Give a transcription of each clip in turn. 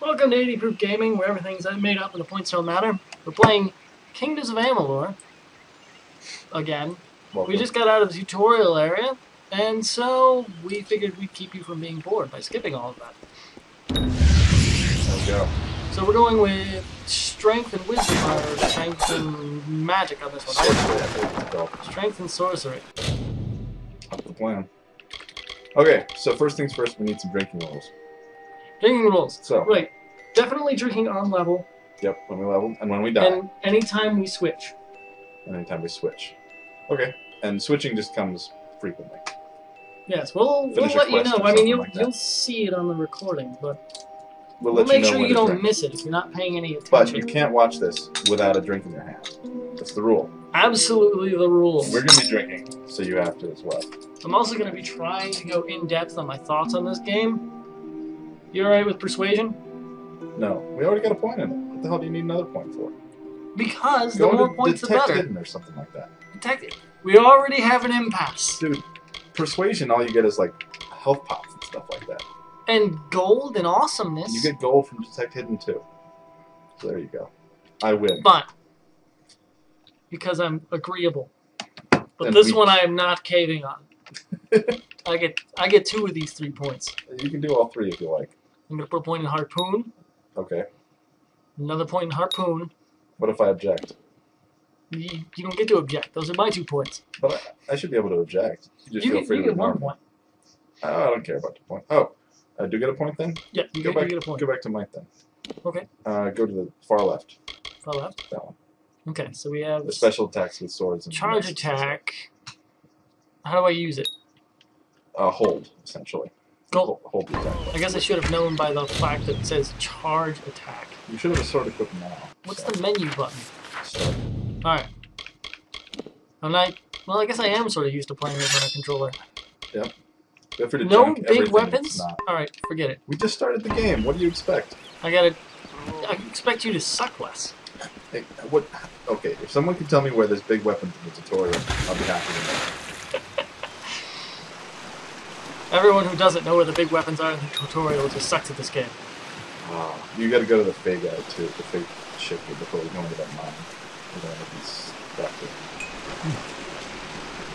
Welcome to 80 Proof Gaming, where everything's made up and the points don't matter. We're playing Kingdoms of Amalur again. Welcome. We just got out of the tutorial area, and so we figured we'd keep you from being bored by skipping all of that. There we go. So we're going with Strength and Wisdom, or Strength and Magic on this one. Strength and Sorcery. That's the plan. Okay, so first things first, we need some drinking rules. Drinking rules. So. Right. Definitely drinking on level. Yep, when we level, and when we die. And anytime we switch. Anytime we switch. Okay, and switching just comes frequently. Yes, we'll let you know. I mean, you'll see it on the recording, but we'll make sure you don't miss it if you're not paying any attention. But you can't watch this without a drink in your hand. That's the rule. Absolutely the rule. We're going to be drinking, so you have to as well. I'm also going to be trying to go in-depth on my thoughts on this game. You alright with Persuasion? No, we already got a point in it. What the hell do you need another point for? Because the more points, the better. Detect hidden or something like that. Detect. We already have an impasse. Dude, Persuasion, all you get is like health pots and stuff like that. And gold and awesomeness. You get gold from Detect Hidden too. So there you go. I win. But because I'm agreeable. But and this one I am not caving on. I get 2 of these 3 points. You can do all 3 if you like. I'm gonna put a point in Harpoon. Okay. Another point in Harpoon. What if I object? You don't get to object. Those are my 2 points. But I should be able to object. You just feel free to get ignore 1 point. I don't care about the point. Oh, I do get a point then? Yeah, you get a point. Go back to Mike then. Okay. Go to the far left. Far left? That one. Okay, so we have... The special attacks with swords and... Charge attack. How do I use it? Hold, essentially. Go. Hold the attack. I guess I should have known by the fact that it says charge attack. You should have a sword equipped now. What's the menu button? Sword. Alright. Well, I guess I am sort of used to playing this on a controller. Yep. Feel free to no junk big weapons? Not. Alright, forget it. We just started the game. What do you expect? I expect you to suck less. Hey, what? Okay, if someone can tell me where there's big weapons in the tutorial, I'll be happy to know. Everyone who doesn't know where the big weapons are in the tutorial just sucks at this game. Oh, you gotta go to the Fey guy too, the Fey ship before we go into that mine. We're gonna be stuck with.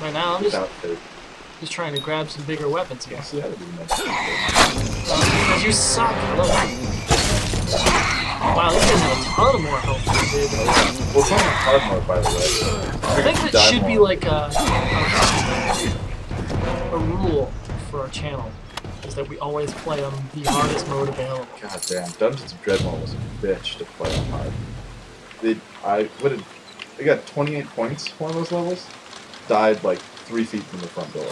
Right now, I'm just trying to grab some bigger weapons here. See how to do that. Because you suck. Wow, these guys have a ton more health than they did. We're playing hard mode, by the way. I think that should be like a rule for our channel, is that we always play on the hardest mode available. God damn, Dungeons of Dreadmore was a bitch to play on hard. They got 28 points one of those levels. Died like 3 feet from the front door.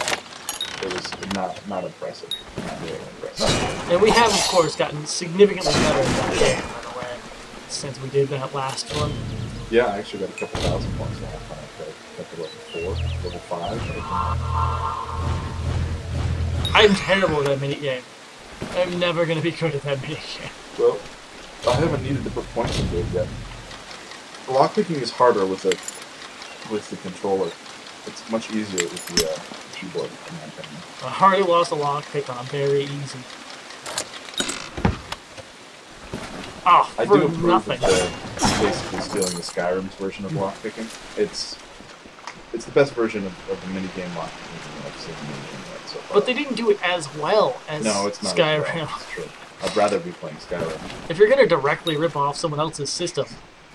It was not impressive. Not really impressive. And we have, of course, gotten significantly better at that game, by the way, since we did that last one. Yeah, I actually got a couple thousand points last time. I got to level 4, level 5. I'm terrible at that minigame. I'm never going to be good at that minigame. Well, I haven't needed to put points into it yet. Lockpicking is harder with the controller. It's much easier with the keyboard, in my opinion. I already lost a lockpick on very easy. Oh, I for do approve nothing. of basically stealing the Skyrim's version of lockpicking. It's the best version of the minigame lockpicking I've seen so far. But they didn't do it as well as Skyrim. Well. It's true. I'd rather be playing Skyrim. If you're going to directly rip off someone else's system,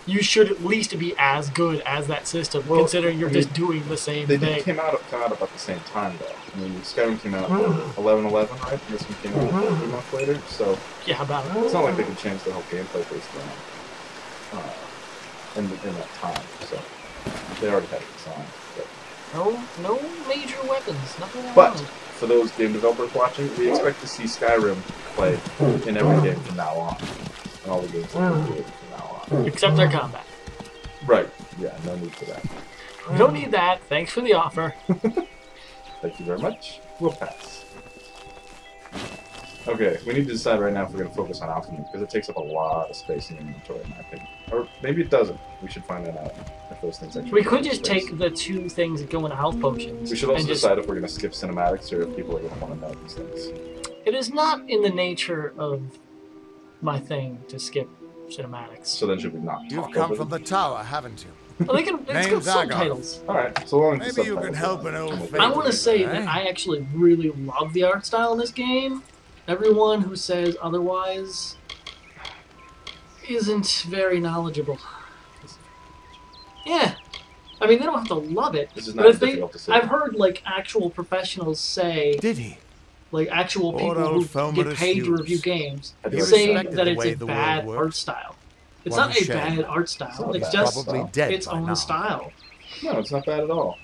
you should at least be as good as that system, considering you're just doing the same thing. They came out about the same time, though. I mean, Skyrim came out 11/11, right? And this one came out a month later, so yeah, about it. It's not like they could change the whole gameplay based on in that time. So they already had it designed. No major weapons, nothing around. But for those game developers watching, we expect to see Skyrim played in every game from now on, and all the games that we're doing from now on. Except their combat. Right. Yeah, no need for that. We don't need that. Thanks for the offer. Thank you very much. We'll pass. Okay, we need to decide right now if we're going to focus on alchemy, because it takes up a lot of space in the inventory, in my opinion. Or maybe it doesn't. We should find that out. If those things actually we could just take the 2 things that go into health potions. We should also decide if we're going to skip cinematics or if people are going to want to know these things. It is not in the nature of my thing to skip cinematics. So then should we not talk You've come from the tower, haven't you? Well, they can, it's got subtitles. Alright, so long as Maybe you can help an old faithful. I want to say that I actually really love the art style in this game. Everyone who says otherwise isn't very knowledgeable. Yeah. I mean, they don't have to love it. This is but not if they, difficult to say. I've heard, like, actual professionals say... Did he? Like, actual people who get paid to review games say that it's a bad art style. It's not a bad art style. It's just its own style. No, it's not bad at all.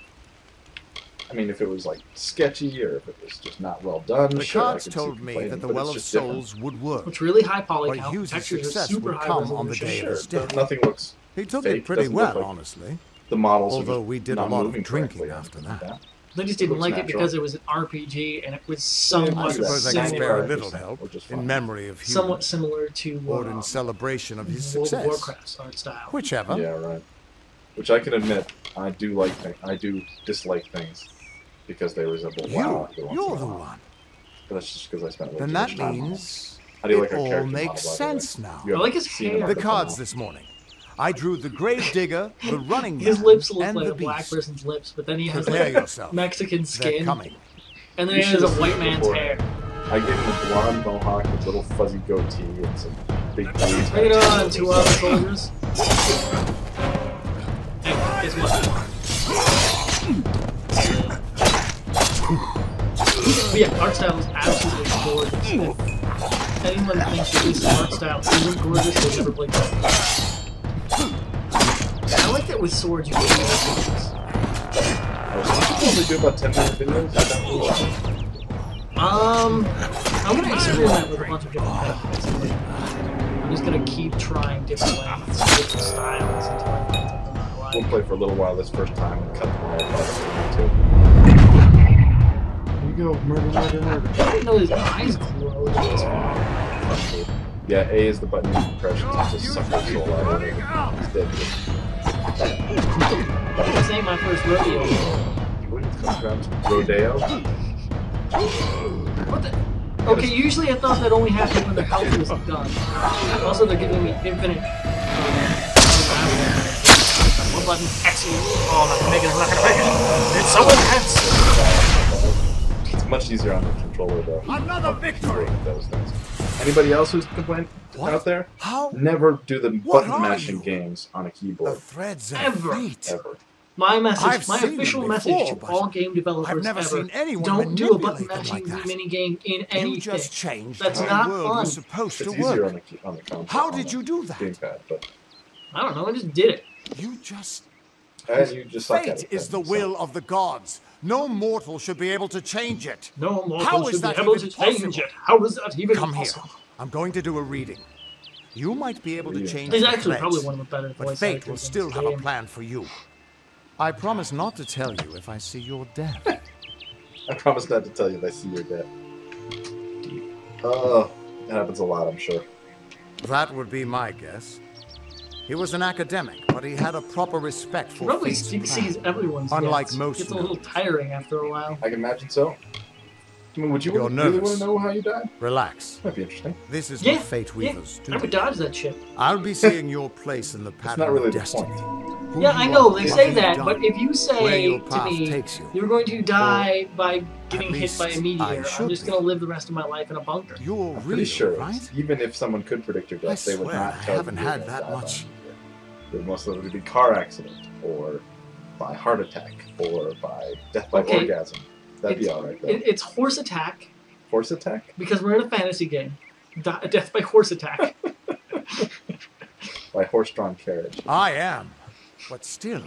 I mean, if it was, like, sketchy or if it was just not well done, the cards told me that the Well of Souls would work. It's really high poly count. Textures are super high resolution. Nothing looks He took it pretty well, honestly. The models although we did a lot of drinking after that. They just didn't like it because it was an RPG and it was somewhat similar. Little help in memory of somewhat similar to or in celebration of his World success. of Warcraft's art style. Whichever. Yeah, right. Which I can admit, I do like. I do dislike things because they resemble WoW. You're the one. But that's just because I spent. Then that means how do you like it our all makes sense now. I like his hair. The cards this morning. I drew the grave digger, the running man, his lips look and like the a black beast. person's lips, but then he has Prepare like yourself. Mexican skin, and then You he has a should've white seen man's before. hair. I gave him a blonde mohawk with a little fuzzy goatee and some big booties. Bring it on, 2 other soldiers. Hey, guess what? But yeah, art style is absolutely gorgeous. If anyone thinks that this art style isn't gorgeous, they've never played that. I like that with swords you can do things. I only do about 10-minute videos. I'm gonna experiment with a bunch of different things. I'm just gonna keep trying different lengths, different styles until I find something I like. We'll play for a little while this first time and cut them all apart too. Here you go, murder. I didn't know his eyes glowed this far. Yeah, A is the button you press to just suck your soul out of it. He's dead. This ain't my first rodeo. What comes around to rodeo? What the? Okay, usually I thought that only happened when the health was done. Also, they're giving me infinite. One button, excellent. Oh, I'm not gonna make it. It's so intense. It's much easier on the controller though. Another victory. Those things. Anybody else who's complained out there? How? Never do the button mashing games on a keyboard. The threads of Ever. fate. Ever. My message, I've my seen official them message before, to all game developers I've never ever: seen anyone don't do a button manipulate them mashing like that. mini game in anything. You just changed That's how not the world fun. was supposed It's to easier work. on the console. How on did the you do that? Gamepad, but I don't know. I just did it. You just. and you just suck at Fate it. is the then, will of the gods. No mortal should be able to change it. No mortal How should is be that able even to change possible? it. How is that even Come here. possible? I'm going to do a reading. You might be able to change He's the actually threads, probably one of the better but voice fate actors will in still this have a game. plan for you. I promise not to tell you if I see your death. I promise not to tell you if I see your death. Oh, that happens a lot, I'm sure. That would be my guess. He was an academic, but he had a proper respect for Probably fate's plan. sees everyone's Unlike deaths. most It's a little nerds. tiring after a while. I can imagine so. I mean, would you You're really want nervous. to know how you died? Relax. Might be interesting. This is Yeah, what fate weavers I would do. dodge that shit. I'll be seeing your place in the pattern not really of the destiny. point. Who Yeah, you I know, are, they what say you've that, done, but if you where say your to path me, takes you. you're going to die by getting hit least by a I meteor, should I'm just be. going to live the rest of my life in a bunker. You're Pretty real, sure, right? even if someone could predict your death, I they would swear, not I tell haven't you you're had gonna that die by much. a meteor. Most of it would be car accident, or by heart attack, or by death by Okay. orgasm. That'd be alright, though. It's horse attack, Horse attack? because we're in a fantasy game. Death by horse attack. By horse-drawn carriage. I am. But still,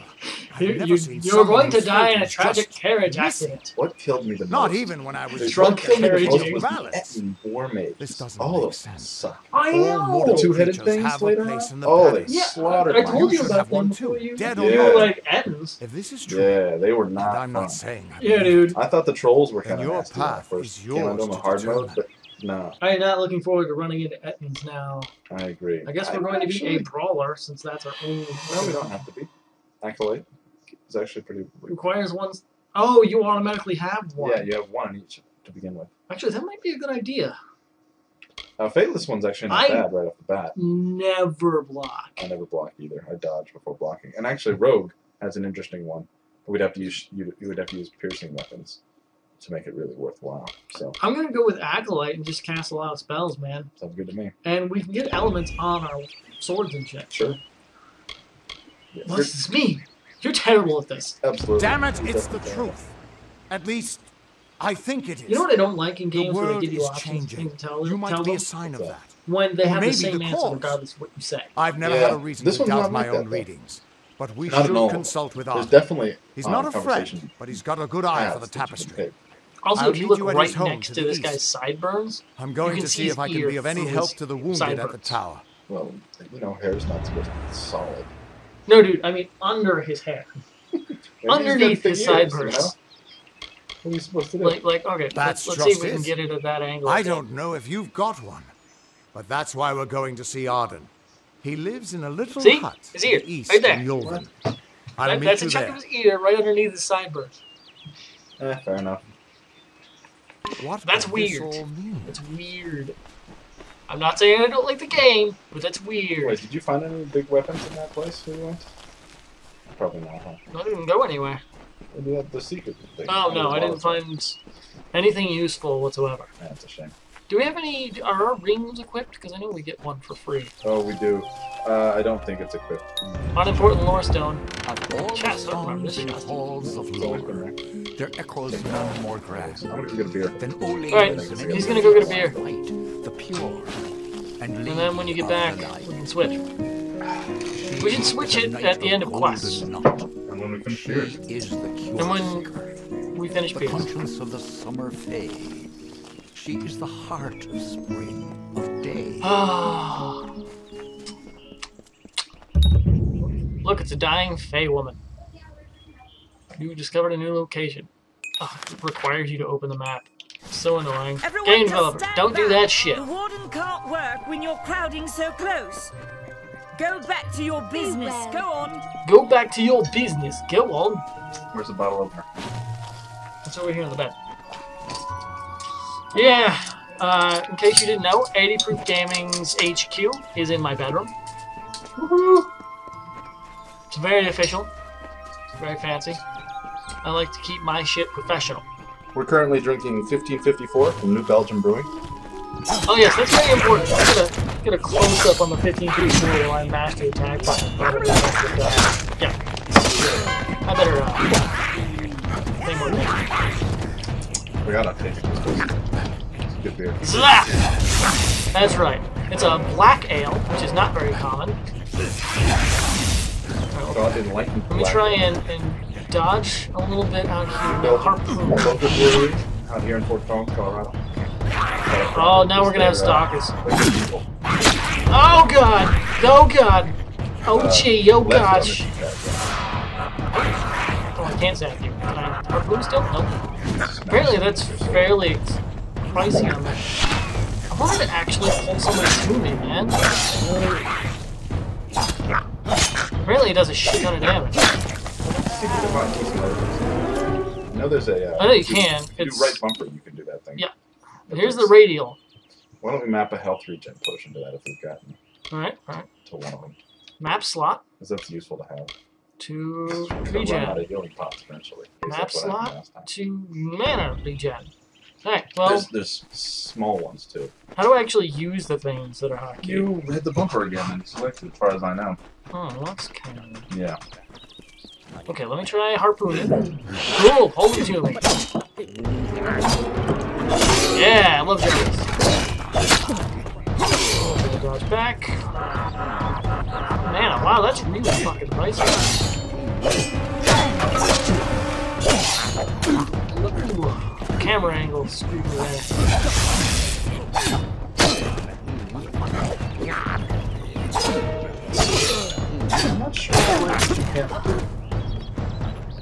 I've never You're seen going someone to whose die fate in a was tragic just carriage missing. accident. What killed me the most? Not even when I was What drunk killed me the carriage most game. was the Balance. Ettin War Mages. This doesn't All make of them sense. suck. I All know! mortal The two-headed creatures things have a later place on? in the Oh, they palace. Yeah, slaughtered I my told you should about have one them too. before you. Dead or You alive. were like Ettins. If this is true, Yeah, they were and not I'm fun. not saying I Yeah, believe dude. I thought the trolls were Then kind of your nasty when I path first is came onto them yours on hard to mode, determine. but no, I am not looking forward to running into Ettins now. I agree. I guess we're going to be a brawler, since that's our only... No, we don't have to be. Acolyte is actually pretty... Requires one... Oh, you automatically have one. Yeah, you have one in each to begin with. Actually, that might be a good idea. Fateless one's actually not bad right off the bat. Never block. I never block either. I dodge before blocking. And actually, Rogue has an interesting one. We'd have to use you would have to use piercing weapons to make it really worthwhile. So I'm gonna go with Acolyte and just cast a lot of spells, man. sounds good to me. And we can get elements on our swords and shit. Sure. Yeah, Well, this is me. You're terrible at this. absolutely. Damn it, You're it's the definitely truth. At least, I think it is. You know what I don't like in The games where they world give you is options and changing. things to tell You might tell be them a sign of that. when they Or have the maybe same the answer cause. regardless of what you say. I've never Yeah, had a reason this to one's doubt not my like that, own though. readings, but we Not at should all. consult with There's Arthur. definitely He's not a friend, conversation but he's got a good eye for the paths that you can tapestry. take. Also, I'll if you meet look you at right his home next to to the this east. guy's sideburns, I'm you going can to see see his if I can ear be of any through help his to the wounded at the sideburns. tower. Well, hair's not supposed to be solid. No, dude, I mean under his hair. Maybe Underneath he's his got big ears, sideburns. You know? What are you supposed to do? Like, okay, That's let's see if just we can it. get it at that angle. I don't know if you've got one, but that's why we're going to see Arden. He lives in a little See? hut His ear, east right there. in Yulden. I'll meet That's a you chunk there. of his ear right underneath his sideburns. Fair enough. What That's could this weird. all mean? It's weird. I'm not saying I don't like the game, but that's weird. Wait, did you find any big weapons in that place where you went? Probably not, huh? I didn't go anywhere. Maybe that's the secret thing. Oh no, I didn't find anything useful whatsoever. Yeah, that's a shame. Do we have any? Are our rings equipped? Because I know we get one for free. Oh, we do. I don't think it's equipped. Unimportant lore stone. Of all the Chest, I don't remember this songs in chest. halls of It's always lore, been there. there echoes none more grand I'm gonna go get a beer. than Ole's Alright, he's gonna go get a beer. light, the pure, and And then when you get back, we can switch. We should switch it at the end of quests. And when we finish beers. Is the cure And when seeker, we finish the beers. conscience of the summer fae. She is the heart of spring, of day. Ah. Look, it's a dying Fey woman. You discovered a new location. Ugh, it requires you to open the map. It's so annoying. Everyone Game just developer, stand don't do back. that shit. The warden can't work when you're crowding so close. Go back to your business. Go on. Go back to your business. Go on. Where's the bottle opener? It's over here in the bed. Yeah, in case you didn't know, 80 Proof Gaming's HQ is in my bedroom. Woohoo! It's very official. It's very fancy. I like to keep my shit professional. We're currently drinking 1554 from New Belgium Brewing. Oh yes, that's very important. I'm gonna get a close-up on the 1554 while I master attack. Yeah. I better, say more things. We gotta take it. It's a good beer. Slap! That's right. It's a black ale, which is not very common. God didn't like me. Let me try and dodge a little bit out here. Belgium. Harpoon. Local brewery out here in Fort Collins, Colorado. Oh, now we're gonna have stalkers. Oh god! Oh god! Oh gee! Oh gosh! Oh, I can't zap you. Can I harpoon still? Nope. Apparently that's fairly pricey on that. I wanted to actually pull somebody to me, man. Apparently it does a shit ton of damage. I know there's a. I know you can. If you It's do right bumper, you can do that thing. Yeah. But here's the radial. Why don't we map a health regen potion to that if we've gotten Alright. to one of them? Map slot Because that's useful to have. to We're gonna run out regen. of healing pots eventually. Map That's what happened slot last time. to mana regen. Alright, well, There's small ones too. how do I actually use the things that are hotkey? You hit the bumper again and select it, as far as I know. Oh, that's kind of... Yeah. Okay, let me try harpooning. Cool, hold it to me. Yeah, I love jellies. Dodge back. Man, wow, that's really fucking pricey. Ooh, camera angle screwed me there. I'm not sure what you can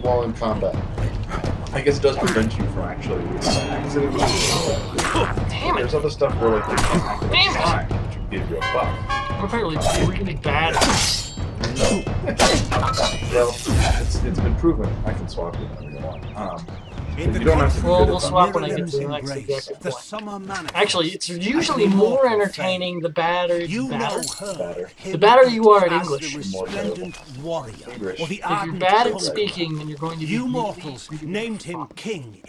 while in combat. I guess it does prevent you from actually accidentally. Damn it! There's other stuff where like you can't activate Damn it! time, which would give you a buff. I'm apparently really bad at this. Well, it's been proven I can swap it whenever you want. In the You don't have to be Well, good we'll at swap them. when I get to the next embrace, objective the point. summer manifest Actually, it's as usually an more immortal entertaining the You know her. Batter. The better you are at as English. the resplendent warrior, English. or the If you're ardent bad at poet. speaking, then you're going to be You really, mortals really named him fucked. king